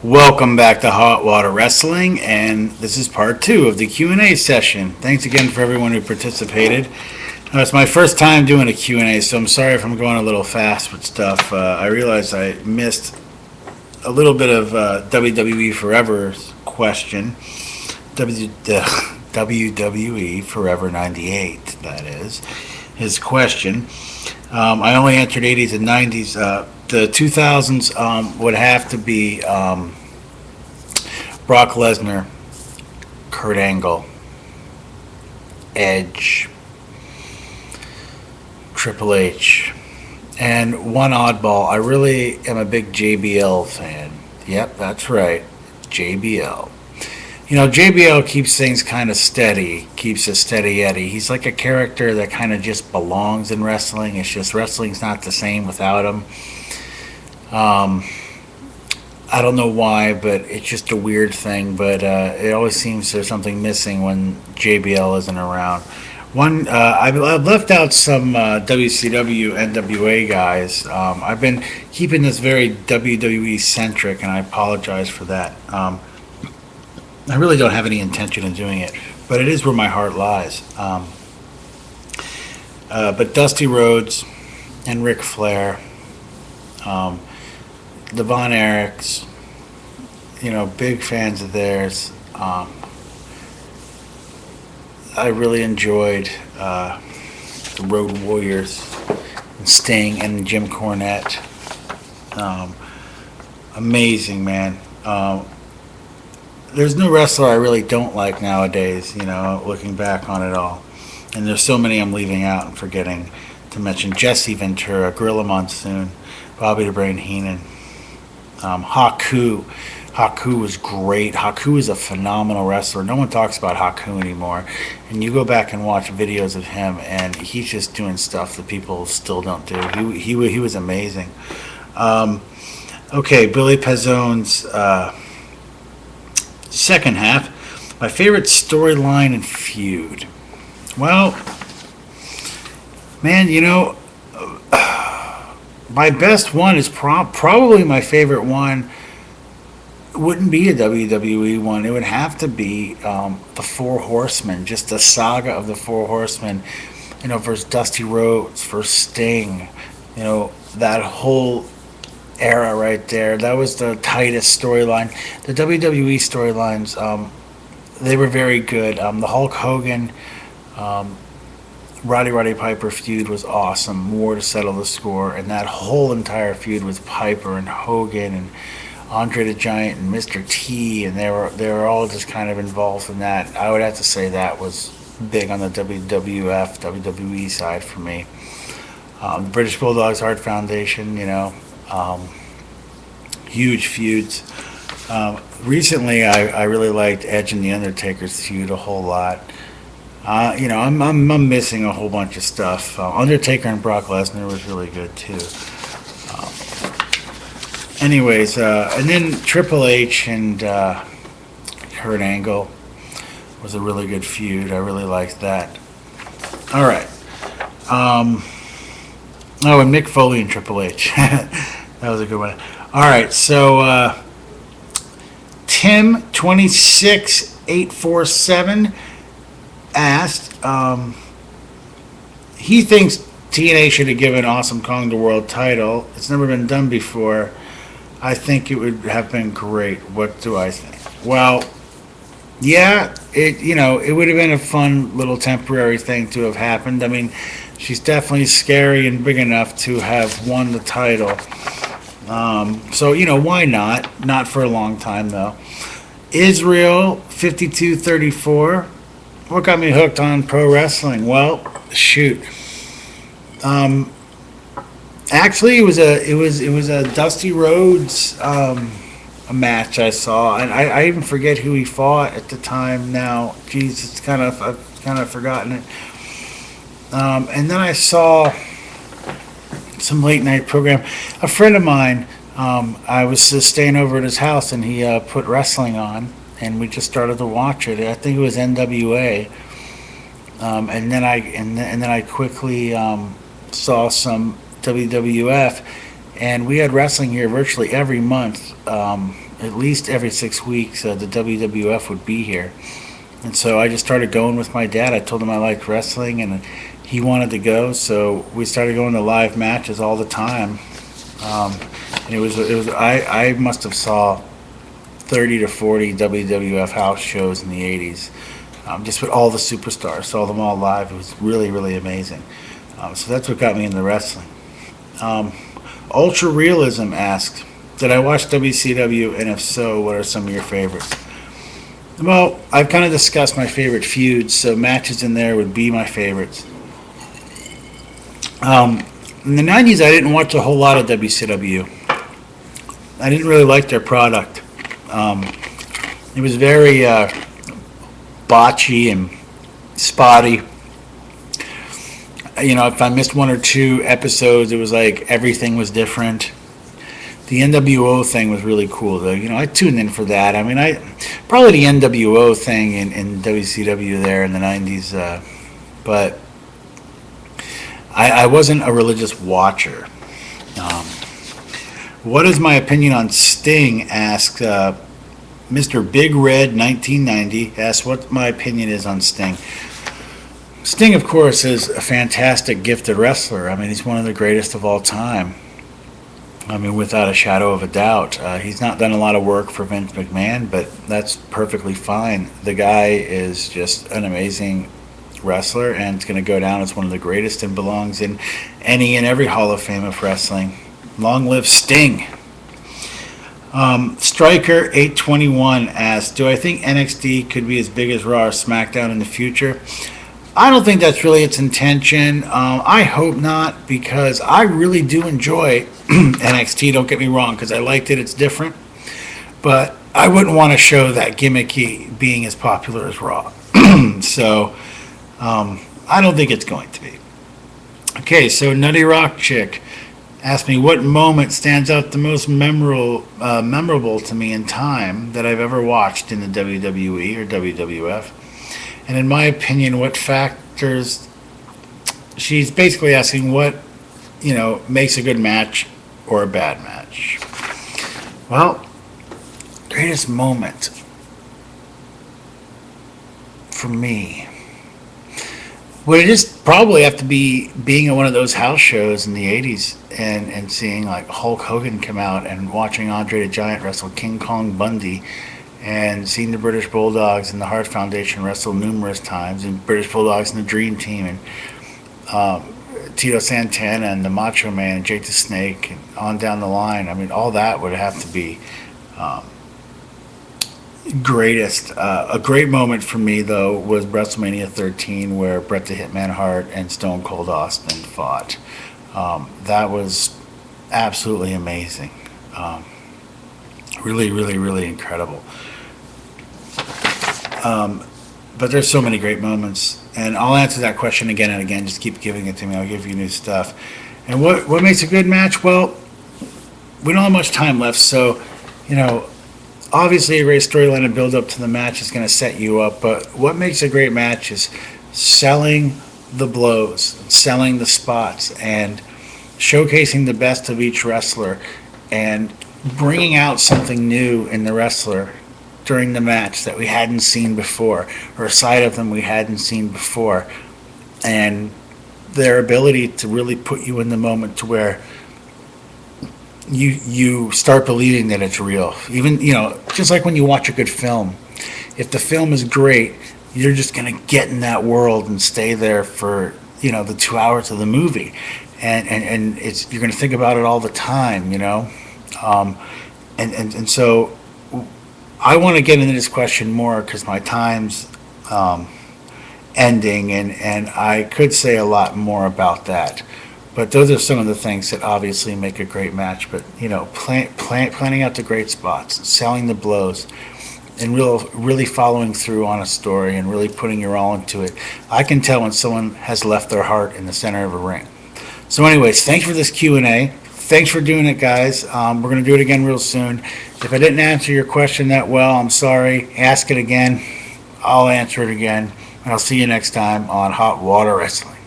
Welcome back to Hot Water Wrestling, and this is part two of the Q&A session. Thanks again for everyone who participated. It's my first time doing a Q&A, so I'm sorry if I'm going a little fast with stuff. I realized I missed a little bit of WWE Forever's question. WWE Forever 98, that is, his question. I only entered 80s and 90s. The 2000s would have to be Brock Lesnar, Kurt Angle, Edge, Triple H, and one oddball. I really am a big JBL fan. Yep, that's right, JBL. You know, JBL keeps things kind of steady, keeps a steady Eddie. He's like a character that kind of just belongs in wrestling. It's just wrestling's not the same without him. I don't know why, but it's just a weird thing. But it always seems there's something missing when JBL isn't around. I've left out some WCW NWA guys. I've been keeping this very WWE centric, and I apologize for that. I really don't have any intention of doing it, but it is where my heart lies. But Dusty Rhodes and Ric Flair, the Von Erichs, big fans of theirs. I really enjoyed the Road Warriors, and Sting, and Jim Cornette. Amazing, man. There's no wrestler I really don't like nowadays, looking back on it all. And there's so many I'm leaving out and forgetting to mention. Jesse Ventura, Gorilla Monsoon, Bobby the Brain Heenan, Haku. Haku was great. Haku is a phenomenal wrestler. No one talks about Haku anymore. And you go back and watch videos of him, and he's just doing stuff that people still don't do. He was amazing. Okay, Billy Pezzone's second half. My favorite storyline and feud. Well, man, my best one is probably my favorite one. Wouldn't be a WWE one. It would have to be the Four Horsemen, just the saga of the Four Horsemen. Versus Dusty Rhodes, versus Sting. That whole era right there. That was the tightest storyline. The WWE storylines, they were very good. The Hulk Hogan, Roddy Piper feud was awesome. War to settle the score, and that whole entire feud with Piper and Hogan and Andre the Giant and Mr. T, and they were all just kind of involved in that. I would have to say that was big on the WWE side for me. The British Bulldogs Heart Foundation, huge feuds. Recently, I really liked Edge and the Undertaker's feud a whole lot. I'm missing a whole bunch of stuff. Undertaker and Brock Lesnar was really good too. And then Triple H and Kurt Angle was a really good feud. I really liked that. All right. And Mick Foley and Triple H. That was a good one. All right, so Tim26847 asked, he thinks TNA should have given Awesome Kong the world title. It's never been done before. I think it would have been great. What do I think? Well, yeah, it would have been a fun little temporary thing to have happened. I mean, she's definitely scary and big enough to have won the title. So, why not? Not for a long time, though. Israel 5234. What got me hooked on pro wrestling? Well, shoot. Actually, it was a Dusty Rhodes a match I saw, and I even forget who he fought at the time. Now, geez, I've kind of forgotten it. And then I saw some late night program. A friend of mine, I was staying over at his house, and he put wrestling on, and we just started to watch it. I think it was NWA, and then I quickly saw some WWF, and we had wrestling here virtually every month. At least every 6 weeks, the WWF would be here. And so I just started going with my dad. I told him I liked wrestling, and he wanted to go, so we started going to live matches all the time. And I must have saw 30 to 40 WWF house shows in the 80s, just with all the superstars. Saw them all live. It was really, really amazing. So that's what got me into wrestling. Ultra Realism asked, did I watch WCW, and if so, what are some of your favorites? Well, I've kind of discussed my favorite feuds, so matches in there would be my favorites. In the 90s, I didn't watch a whole lot of WCW. I didn't really like their product. It was very botchy and spotty. If I missed one or two episodes, it was like everything was different. The NWO thing was really cool, though. I tuned in for that. I mean, probably the NWO thing in WCW there in the 90s, but I wasn't a religious watcher. What is my opinion on Sting? Asked Mr. Big Red 1990. Asked what my opinion is on Sting. Sting, of course, is a fantastic, gifted wrestler. I mean, he's one of the greatest of all time. I mean, without a shadow of a doubt. He's not done a lot of work for Vince McMahon, but that's perfectly fine. The guy is just an amazing wrestler, and it's going to go down as one of the greatest and belongs in any and every Hall of Fame of wrestling. Long live Sting. Striker 821 asked, do I think NXT could be as big as Raw or SmackDown in the future? I don't think that's really its intention. I hope not, because I really do enjoy NXT, don't get me wrong, because I liked it, it's different. But I wouldn't want a show that gimmicky being as popular as Raw. So, I don't think it's going to be. Okay, so Nutty Rock Chick asked me what moment stands out the most memorable to me in time that I've ever watched in the WWE or WWF. And in my opinion, what factors, she's basically asking what, makes a good match or a bad match. Well, greatest moment for me would just probably have to be being at one of those house shows in the 80s and seeing like Hulk Hogan come out and watching Andre the Giant wrestle King Kong Bundy, and seeing the British Bulldogs and the Hart Foundation wrestle numerous times, and British Bulldogs and the Dream Team, and Tito Santana and the Macho Man and Jake the Snake, and on down the line. I mean, all that would have to be greatest. A great moment for me, though, was WrestleMania 13, where Bret the Hitman Hart and Stone Cold Austin fought. That was absolutely amazing. Really, really, really incredible. But there's so many great moments, and I'll answer that question again and again. Just keep giving it to me. I'll give you new stuff. And what makes a good match? Well, we don't have much time left, so obviously a great storyline and build up to the match is going to set you up. But what makes a great match is selling the blows, selling the spots, and showcasing the best of each wrestler, and bringing out something new in the wrestler during the match that we hadn't seen before, or a side of them we hadn't seen before, and their ability to really put you in the moment to where you start believing that it's real. Even, just like when you watch a good film, if the film is great, you're just going to get in that world and stay there for the 2 hours of the movie, and it's, you're going to think about it all the time, and so I want to get into this question more because my time's ending, and I could say a lot more about that. But those are some of the things that obviously make a great match. But planning out the great spots, selling the blows, and really following through on a story and really putting your all into it. I can tell when someone has left their heart in the center of a ring. So anyways, thanks for this Q&A. Thanks for doing it, guys. We're going to do it again real soon. If I didn't answer your question that well, I'm sorry. Ask it again. I'll answer it again. And I'll see you next time on Hot Water Wrestling.